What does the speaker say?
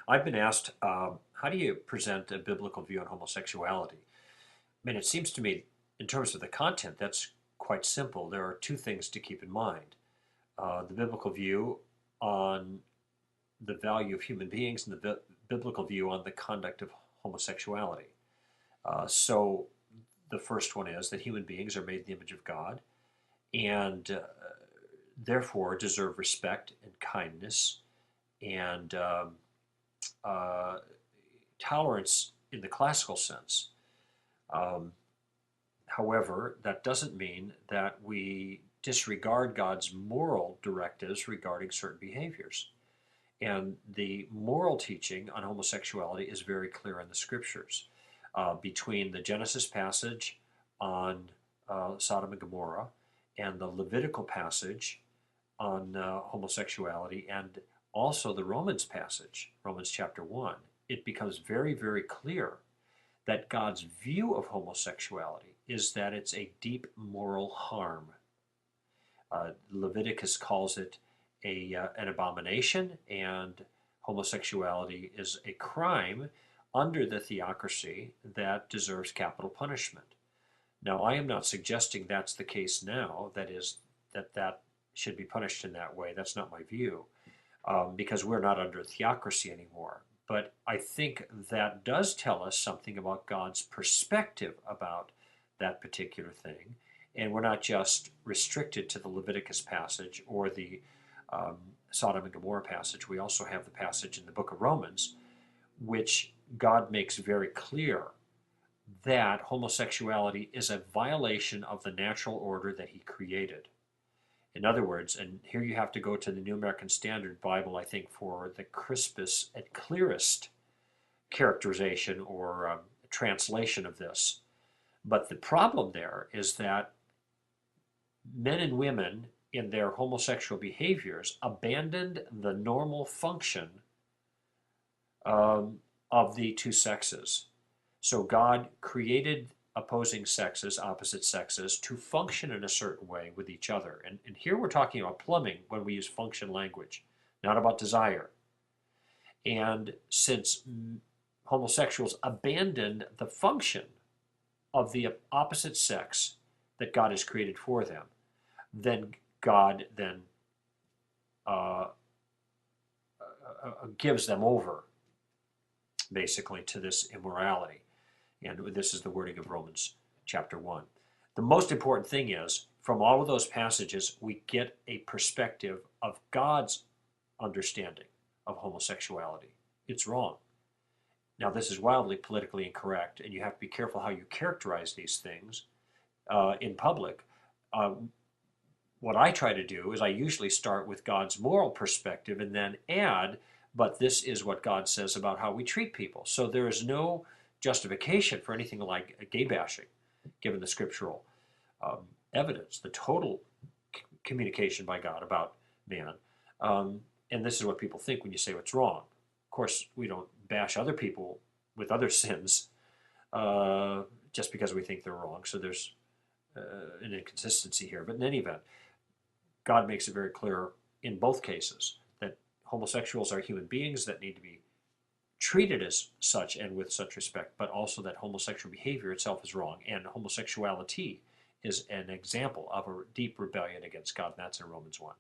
I've been asked, how do you present a biblical view on homosexuality? I mean, it seems to me, in terms of the content, that's quite simple. There are two things to keep in mind. The biblical view on the value of human beings and the biblical view on the conduct of homosexuality. So the first one is that human beings are made in the image of God and therefore deserve respect and kindness and uh, tolerance in the classical sense. Um, However, that doesn't mean that we disregard God's moral directives regarding certain behaviors. And the moral teaching on homosexuality is very clear in the scriptures. Between the Genesis passage on Sodom and Gomorrah and the Levitical passage on homosexuality and also the Romans passage, Romans chapter 1, it becomes very, very clear that God's view of homosexuality is that it's a deep moral harm. Leviticus calls it an abomination, and homosexuality is a crime under the theocracy that deserves capital punishment. Now, I am not suggesting that's the case now, that is, that should be punished in that way. That's not my view, because we're not under theocracy anymore. But I think that does tell us something about God's perspective about that particular thing. And we're not just restricted to the Leviticus passage or the Sodom and Gomorrah passage. We also have the passage in the book of Romans, which God makes very clear that homosexuality is a violation of the natural order that he created. In other words, and here you have to go to the New American Standard Bible, I think, for the crispest and clearest characterization or translation of this. But the problem there is that men and women in their homosexual behaviors abandoned the normal function of the two sexes. So God created opposing sexes, opposite sexes, to function in a certain way with each other. And here we're talking about plumbing when we use function language, not about desire. And since homosexuals abandoned the function of the opposite sex that God has created for them, then God then gives them over, basically, to this immorality. And this is the wording of Romans chapter 1. The most important thing is, from all of those passages, we get a perspective of God's understanding of homosexuality. It's wrong. Now, this is wildly politically incorrect, and you have to be careful how you characterize these things in public. What I try to do is I usually start with God's moral perspective and then add, but this is what God says about how we treat people. So there is no justification for anything like gay bashing, given the scriptural evidence, the total communication by God about man. And this is what people think when you say what's wrong. Of course, we don't bash other people with other sins just because we think they're wrong. So there's an inconsistency here. But in any event, God makes it very clear in both cases that homosexuals are human beings that need to be treated as such and with such respect, but also that homosexual behavior itself is wrong, and homosexuality is an example of a deep rebellion against God, and that's in Romans 1.